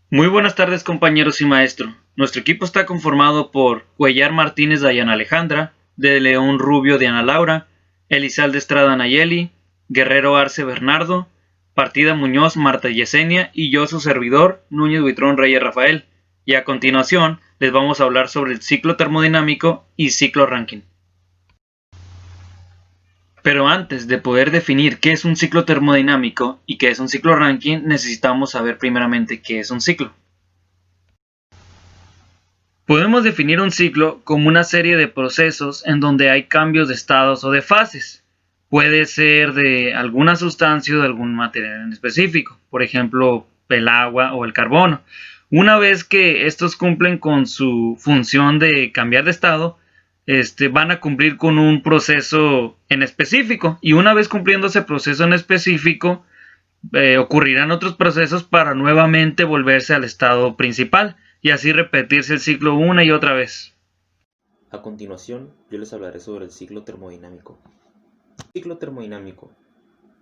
Muy buenas tardes, compañeros y maestro. Nuestro equipo está conformado por Cuellar Martínez Dayana Alejandra, De León Rubio Diana Laura, Elizalde Estrada Nayeli, Guerrero Arce Bernardo, Partida Muñoz Marta Yesenia y yo su servidor Núñez Buitrón Reyes Rafael. Y a continuación les vamos a hablar sobre el ciclo termodinámico y ciclo Rankine. Pero antes de poder definir qué es un ciclo termodinámico y qué es un ciclo Rankine, necesitamos saber primeramente qué es un ciclo. Podemos definir un ciclo como una serie de procesos en donde hay cambios de estados o de fases. Puede ser de alguna sustancia o de algún material en específico, por ejemplo, el agua o el carbono. Una vez que estos cumplen con su función de cambiar de estado, van a cumplir con un proceso en específico, y una vez cumpliendo ese proceso en específico, ocurrirán otros procesos para nuevamente volverse al estado principal y así repetirse el ciclo una y otra vez. A continuación, yo les hablaré sobre el ciclo termodinámico. El ciclo termodinámico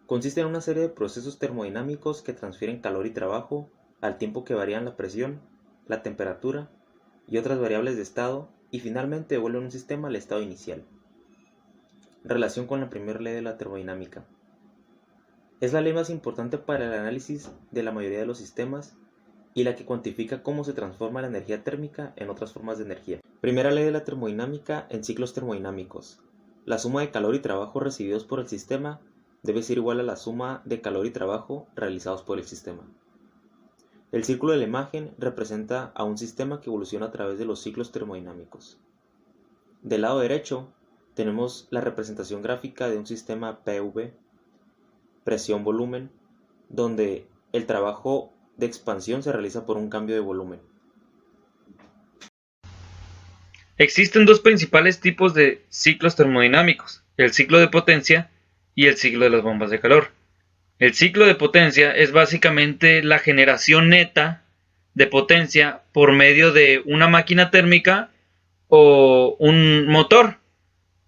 consiste en una serie de procesos termodinámicos que transfieren calor y trabajo al tiempo que varían la presión, la temperatura y otras variables de estado y finalmente devuelven un sistema al estado inicial. Relación con la primera ley de la termodinámica. Es la ley más importante para el análisis de la mayoría de los sistemas y la que cuantifica cómo se transforma la energía térmica en otras formas de energía. Primera ley de la termodinámica en ciclos termodinámicos. La suma de calor y trabajo recibidos por el sistema debe ser igual a la suma de calor y trabajo realizados por el sistema. El círculo de la imagen representa a un sistema que evoluciona a través de los ciclos termodinámicos. Del lado derecho tenemos la representación gráfica de un sistema PV, presión-volumen, donde el trabajo de expansión se realiza por un cambio de volumen. Existen dos principales tipos de ciclos termodinámicos, el ciclo de potencia y el ciclo de las bombas de calor. El ciclo de potencia es básicamente la generación neta de potencia por medio de una máquina térmica o un motor,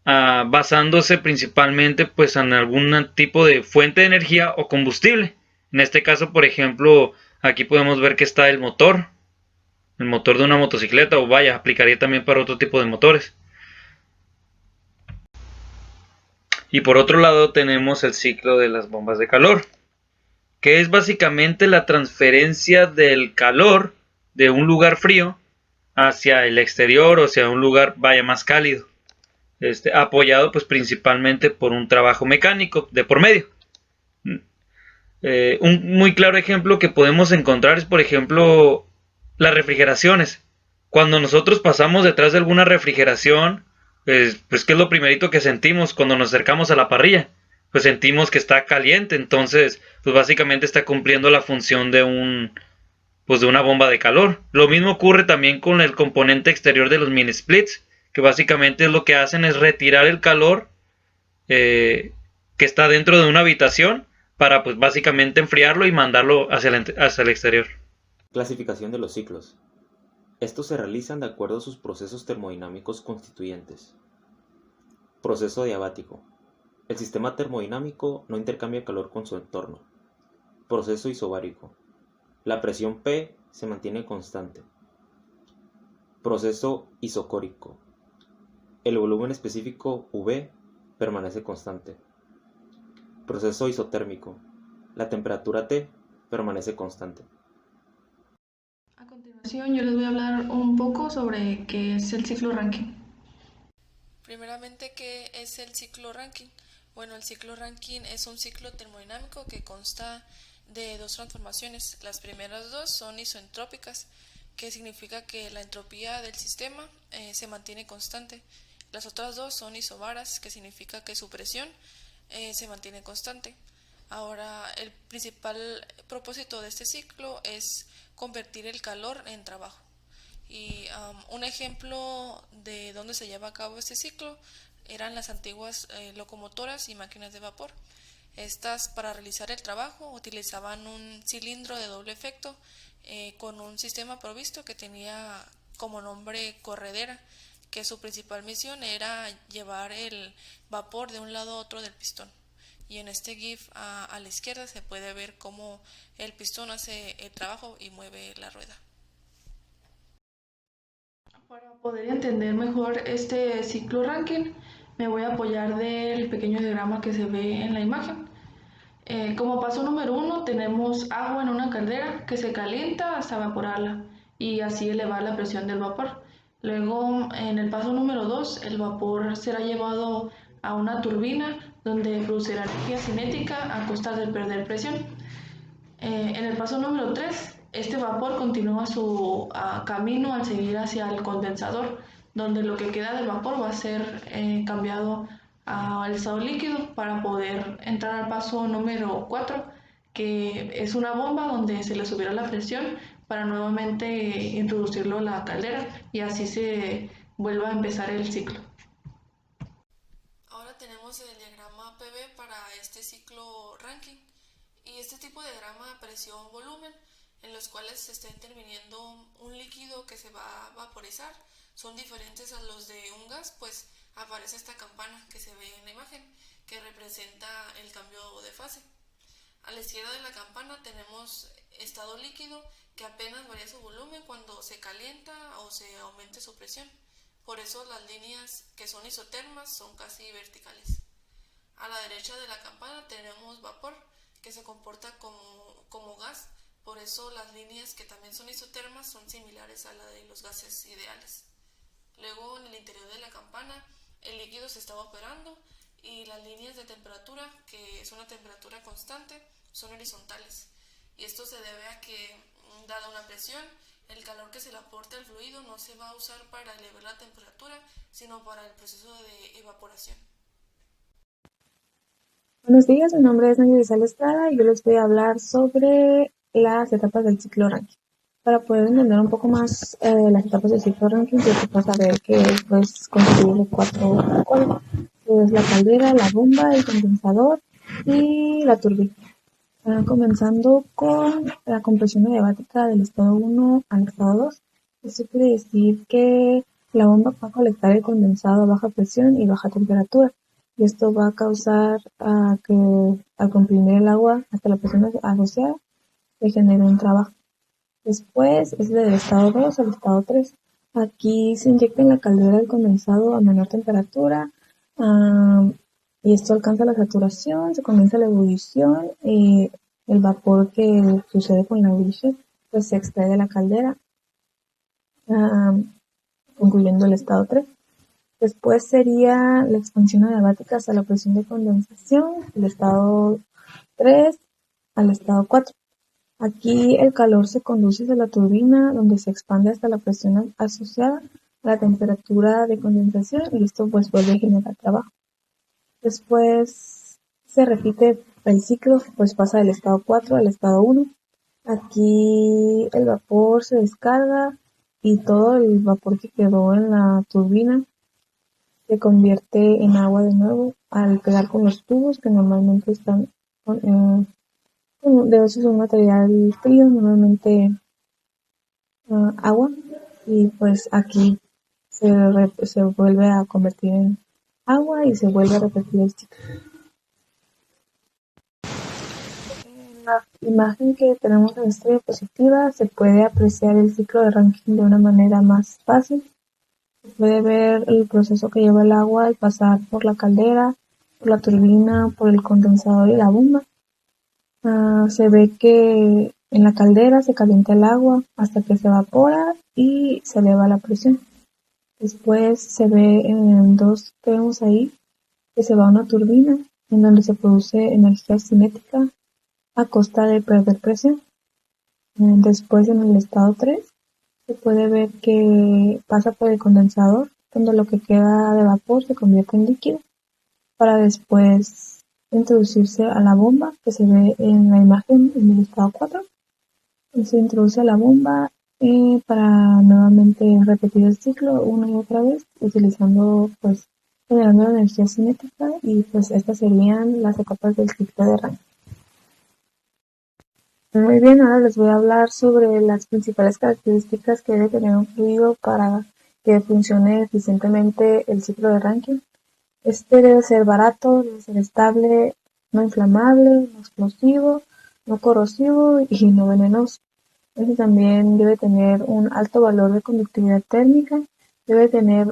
basándose principalmente pues en algún tipo de fuente de energía o combustible. En este caso, por ejemplo, aquí podemos ver que está el motor de una motocicleta, o vaya, aplicaría también para otro tipo de motores. Y por otro lado tenemos el ciclo de las bombas de calor, que es básicamente la transferencia del calor de un lugar frío hacia el exterior, o hacia un lugar vaya más cálido, apoyado pues principalmente por un trabajo mecánico de por medio. Un muy claro ejemplo que podemos encontrar es, por ejemplo, las refrigeraciones. Cuando nosotros pasamos detrás de alguna refrigeración, pues ¿qué es lo primerito que sentimos cuando nos acercamos a la parrilla? Pues sentimos que está caliente, entonces pues básicamente está cumpliendo la función pues de una bomba de calor. Lo mismo ocurre también con el componente exterior de los mini splits, que básicamente lo que hacen es retirar el calor que está dentro de una habitación para pues básicamente enfriarlo y mandarlo hacia el exterior. Clasificación de los ciclos. Estos se realizan de acuerdo a sus procesos termodinámicos constituyentes. Proceso diabático. El sistema termodinámico no intercambia calor con su entorno. Proceso isobárico. La presión P se mantiene constante. Proceso isocórico. El volumen específico V permanece constante. Proceso isotérmico. La temperatura T permanece constante. A continuación, yo les voy a hablar un poco sobre qué es el ciclo Rankine. Primeramente, ¿qué es el ciclo Rankine? Bueno, el ciclo Rankine es un ciclo termodinámico que consta de dos transformaciones. Las primeras dos son isoentrópicas, que significa que la entropía del sistema se mantiene constante. Las otras dos son isobaras, que significa que su presión se mantiene constante. Ahora, el principal propósito de este ciclo es convertir el calor en trabajo. Y un ejemplo de dónde se lleva a cabo este ciclo eran las antiguas locomotoras y máquinas de vapor. Estas, para realizar el trabajo, utilizaban un cilindro de doble efecto con un sistema provisto que tenía como nombre corredera, que su principal misión era llevar el vapor de un lado a otro del pistón. y en este GIF a la izquierda se puede ver cómo el pistón hace el trabajo y mueve la rueda. Para poder entender mejor este ciclo Rankine, me voy a apoyar del pequeño diagrama que se ve en la imagen. Como paso número 1 tenemos agua en una caldera que se calienta hasta evaporarla y así elevar la presión del vapor. Luego, en el paso número 2, el vapor será llevado a una turbina donde producirá energía cinética a costa de perder presión. En el paso número 3, este vapor continúa su camino al seguir hacia el condensador, donde lo que queda del vapor va a ser cambiado al estado líquido para poder entrar al paso número 4, que es una bomba donde se le subirá la presión para nuevamente introducirlo a la caldera y así se vuelva a empezar el ciclo. Ahora tenemos el diagrama PV para este ciclo Rankine. Y este tipo de diagrama presión-volumen, en los cuales se está interviniendo un líquido que se va a vaporizar, son diferentes a los de un gas, pues aparece esta campana que se ve en la imagen, que representa el cambio de fase. A la izquierda de la campana tenemos estado líquido, que apenas varía su volumen cuando se calienta o se aumente su presión. Por eso las líneas que son isotermas son casi verticales. A la derecha de la campana tenemos vapor, que se comporta como gas, por eso las líneas que también son isotermas son similares a la de los gases ideales. Luego, en el interior de la campana, el líquido se está evaporando y las líneas de temperatura, que es una temperatura constante, son horizontales. Y esto se debe a que, dada una presión, el calor que se le aporta al fluido no se va a usar para elevar la temperatura, sino para el proceso de evaporación. Buenos días, mi nombre es Nayeli Estrada y yo les voy a hablar sobre las etapas del ciclo Rankine. Para poder entender un poco más las etapas del ciclo Rankine, yo quiero saber que es constituido de 4 cuadros, que es la caldera, la bomba, el condensador y la turbina. Comenzando con la compresión adiabática del estado 1 al estado 2. Esto quiere decir que la bomba va a colectar el condensado a baja presión y baja temperatura. Y esto va a causar que al comprimir el agua hasta la presión asociada se genere un trabajo. Después es del estado 2 al estado 3. Aquí se inyecta en la caldera el condensado a menor temperatura y esto alcanza la saturación, se comienza la ebullición y el vapor que sucede con la ebullición pues se extrae de la caldera, concluyendo el estado 3. Después sería la expansión adiabática hasta la presión de condensación, del estado 3 al estado 4. Aquí el calor se conduce de la turbina, donde se expande hasta la presión asociada a la temperatura de condensación y esto pues vuelve a generar trabajo. Después se repite el ciclo, pues pasa del estado 4 al estado 1. Aquí el vapor se descarga y todo el vapor que quedó en la turbina se convierte en agua de nuevo al pegar con los tubos que normalmente están de hecho es un material frío, normalmente agua, y pues aquí se vuelve a convertir en agua y se vuelve a repetir el ciclo. En la imagen que tenemos en esta diapositiva se puede apreciar el ciclo de Rankine de una manera más fácil. Se puede ver el proceso que lleva el agua al pasar por la caldera, por la turbina, por el condensador y la bomba. Se ve que en la caldera se calienta el agua hasta que se evapora y se eleva la presión. Después se ve en dos que vemos ahí que se va a una turbina en donde se produce energía cinética a costa de perder presión. Después en el estado 3 se puede ver que pasa por el condensador, donde lo que queda de vapor se convierte en líquido, para después introducirse a la bomba que se ve en la imagen en el estado 4. Se introduce a la bomba para nuevamente repetir el ciclo una y otra vez, utilizando pues generando la energía cinética y pues estas serían las etapas del ciclo de Rankine. Muy bien, ahora les voy a hablar sobre las principales características que debe tener un fluido para que funcione eficientemente el ciclo de Rankine. Este debe ser barato, debe ser estable, no inflamable, no explosivo, no corrosivo y no venenoso. Este también debe tener un alto valor de conductividad térmica, debe tener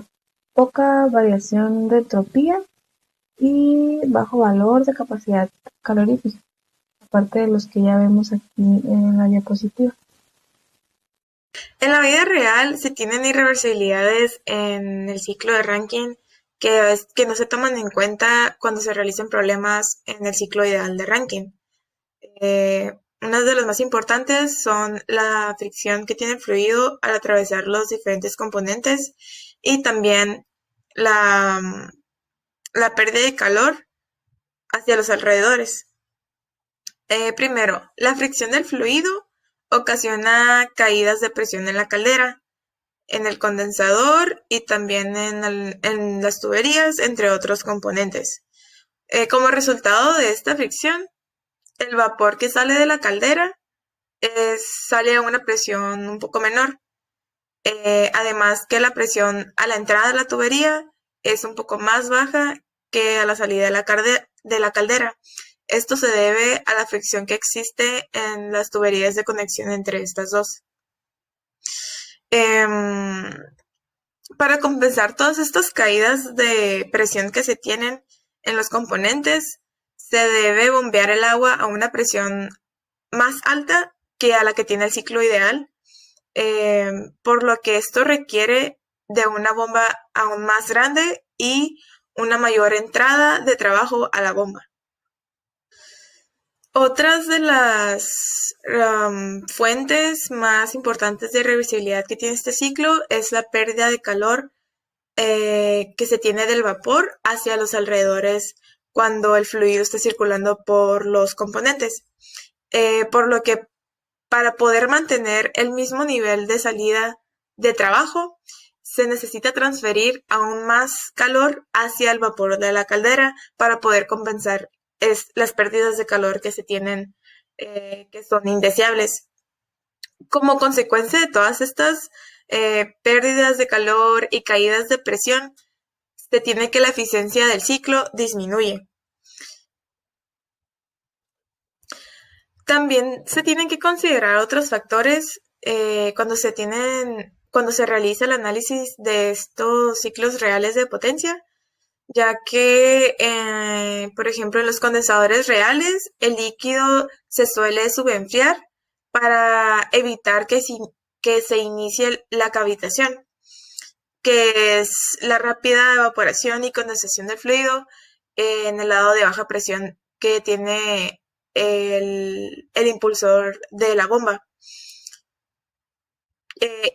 poca variación de entropía y bajo valor de capacidad calorífica, aparte de los que ya vemos aquí en la diapositiva. En la vida real se tienen irreversibilidades en el ciclo de Rankine que no se toman en cuenta cuando se realizan problemas en el ciclo ideal de Rankine. Unas de las más importantes son la fricción que tiene el fluido al atravesar los diferentes componentes y también la pérdida de calor hacia los alrededores. Primero, la fricción del fluido ocasiona caídas de presión en la caldera, en el condensador y también en las tuberías, entre otros componentes. Como resultado de esta fricción, el vapor que sale de la caldera sale a una presión un poco menor. Además que la presión a la entrada de la tubería es un poco más baja que a la salida de la caldera. Esto se debe a la fricción que existe en las tuberías de conexión entre estas dos. Para compensar todas estas caídas de presión que se tienen en los componentes, se debe bombear el agua a una presión más alta que a la que tiene el ciclo ideal, por lo que esto requiere de una bomba aún más grande y una mayor entrada de trabajo a la bomba. Otras de las fuentes más importantes de reversibilidad que tiene este ciclo es la pérdida de calor que se tiene del vapor hacia los alrededores cuando el fluido está circulando por los componentes. Por lo que para poder mantener el mismo nivel de salida de trabajo, se necesita transferir aún más calor hacia el vapor de la caldera para poder compensar las pérdidas de calor que se tienen, que son indeseables. Como consecuencia de todas estas pérdidas de calor y caídas de presión, se tiene que la eficiencia del ciclo disminuye. También se tienen que considerar otros factores cuando se realiza el análisis de estos ciclos reales de potencia, ya que, por ejemplo, en los condensadores reales, el líquido se suele subenfriar para evitar que se inicie la cavitación, que es la rápida evaporación y condensación del fluido en el lado de baja presión que tiene el impulsor de la bomba.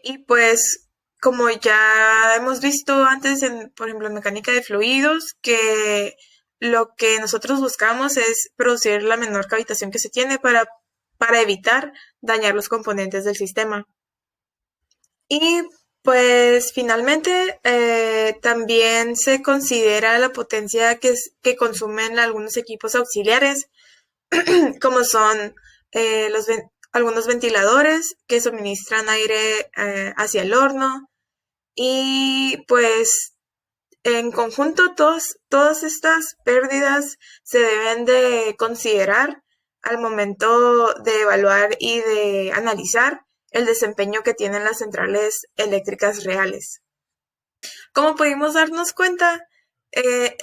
Y pues, como ya hemos visto antes, por ejemplo, en mecánica de fluidos, que lo que nosotros buscamos es producir la menor cavitación que se tiene para evitar dañar los componentes del sistema. Y pues finalmente también se considera la potencia que consumen algunos equipos auxiliares, como son algunos ventiladores que suministran aire hacia el horno. Y pues en conjunto todas estas pérdidas se deben de considerar al momento de evaluar y de analizar el desempeño que tienen las centrales eléctricas reales. Como pudimos darnos cuenta,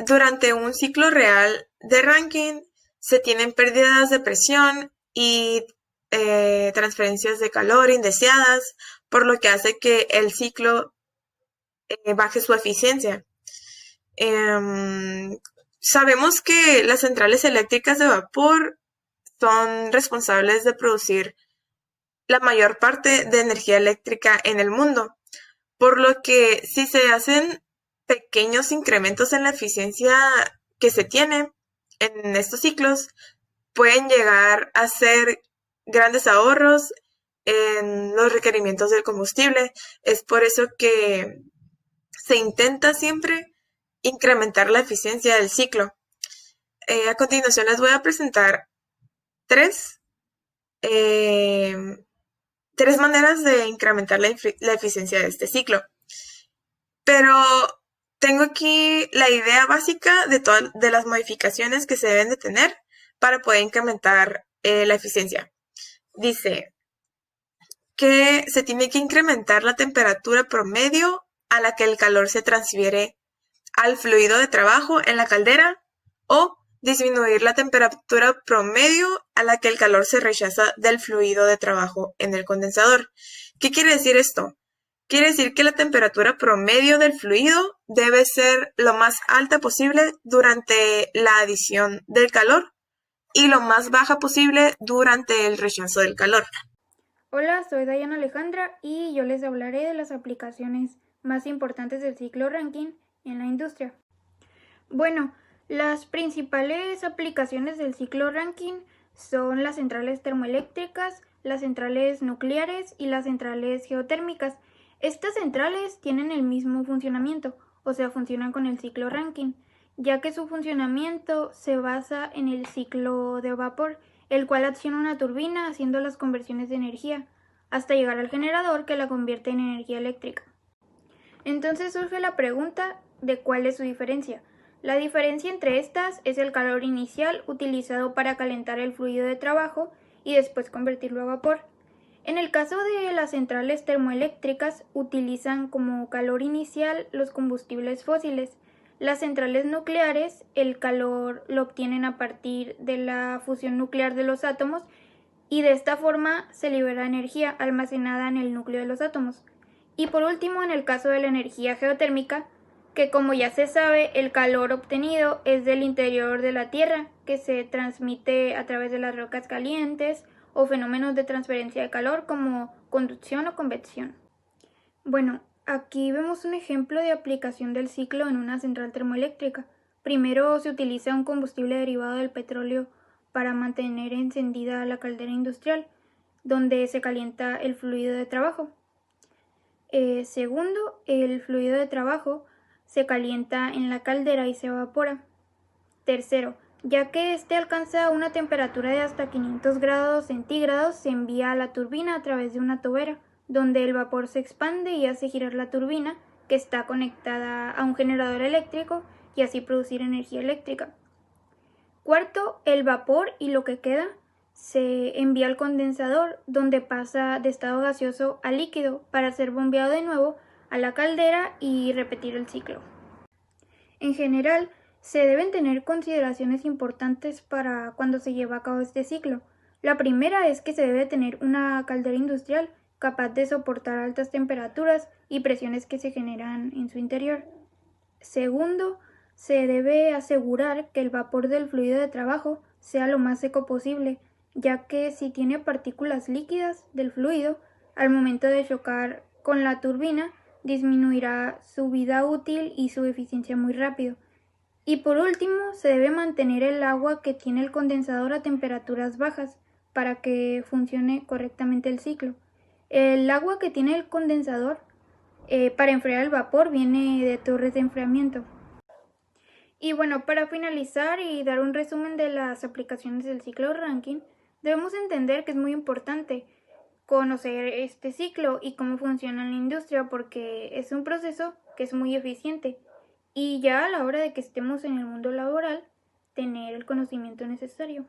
durante un ciclo real de Rankine se tienen pérdidas de presión y transferencias de calor indeseadas, por lo que hace que el ciclo baje su eficiencia. Sabemos que las centrales eléctricas de vapor son responsables de producir la mayor parte de energía eléctrica en el mundo, por lo que si se hacen pequeños incrementos en la eficiencia que se tiene en estos ciclos, pueden llegar a ser grandes ahorros en los requerimientos del combustible. Es por eso que se intenta siempre incrementar la eficiencia del ciclo. A continuación les voy a presentar tres maneras de incrementar la eficiencia de este ciclo. Pero tengo aquí la idea básica de las modificaciones que se deben de tener para poder incrementar la eficiencia. Dice que se tiene que incrementar la temperatura promedio a la que el calor se transfiere al fluido de trabajo en la caldera o disminuir la temperatura promedio a la que el calor se rechaza del fluido de trabajo en el condensador. ¿Qué quiere decir esto? Quiere decir que la temperatura promedio del fluido debe ser lo más alta posible durante la adición del calor y lo más baja posible durante el rechazo del calor. Hola, soy Dayana Alejandra y yo les hablaré de las aplicaciones más importantes del ciclo Rankine en la industria. Bueno, las principales aplicaciones del ciclo Rankine son las centrales termoeléctricas, las centrales nucleares y las centrales geotérmicas. Estas centrales tienen el mismo funcionamiento, o sea, funcionan con el ciclo Rankine, ya que su funcionamiento se basa en el ciclo de vapor, el cual acciona una turbina haciendo las conversiones de energía, hasta llegar al generador que la convierte en energía eléctrica. Entonces surge la pregunta de cuál es su diferencia. La diferencia entre estas es el calor inicial utilizado para calentar el fluido de trabajo y después convertirlo a vapor. En el caso de las centrales termoeléctricas utilizan como calor inicial los combustibles fósiles. Las centrales nucleares, el calor lo obtienen a partir de la fusión nuclear de los átomos y de esta forma se libera energía almacenada en el núcleo de los átomos. Y por último, en el caso de la energía geotérmica, que como ya se sabe, el calor obtenido es del interior de la Tierra, que se transmite a través de las rocas calientes o fenómenos de transferencia de calor como conducción o convección. Bueno, aquí vemos un ejemplo de aplicación del ciclo en una central termoeléctrica. Primero se utiliza un combustible derivado del petróleo para mantener encendida la caldera industrial, donde se calienta el fluido de trabajo. Segundo, el fluido de trabajo se calienta en la caldera y se evapora. Tercero, ya que éste alcanza una temperatura de hasta 500 grados centígrados, se envía a la turbina a través de una tobera, donde el vapor se expande y hace girar la turbina, que está conectada a un generador eléctrico, y así producir energía eléctrica. Cuarto, el vapor y lo que queda se envía al condensador, donde pasa de estado gaseoso a líquido para ser bombeado de nuevo a la caldera y repetir el ciclo. En general, se deben tener consideraciones importantes para cuando se lleva a cabo este ciclo. La primera es que se debe tener una caldera industrial capaz de soportar altas temperaturas y presiones que se generan en su interior. Segundo, se debe asegurar que el vapor del fluido de trabajo sea lo más seco posible, ya que si tiene partículas líquidas del fluido, al momento de chocar con la turbina, disminuirá su vida útil y su eficiencia muy rápido. Y por último, se debe mantener el agua que tiene el condensador a temperaturas bajas para que funcione correctamente el ciclo. El agua que tiene el condensador para enfriar el vapor viene de torres de enfriamiento. Y bueno, para finalizar y dar un resumen de las aplicaciones del ciclo Rankine, debemos entender que es muy importante conocer este ciclo y cómo funciona en la industria, porque es un proceso que es muy eficiente y ya a la hora de que estemos en el mundo laboral, tener el conocimiento necesario.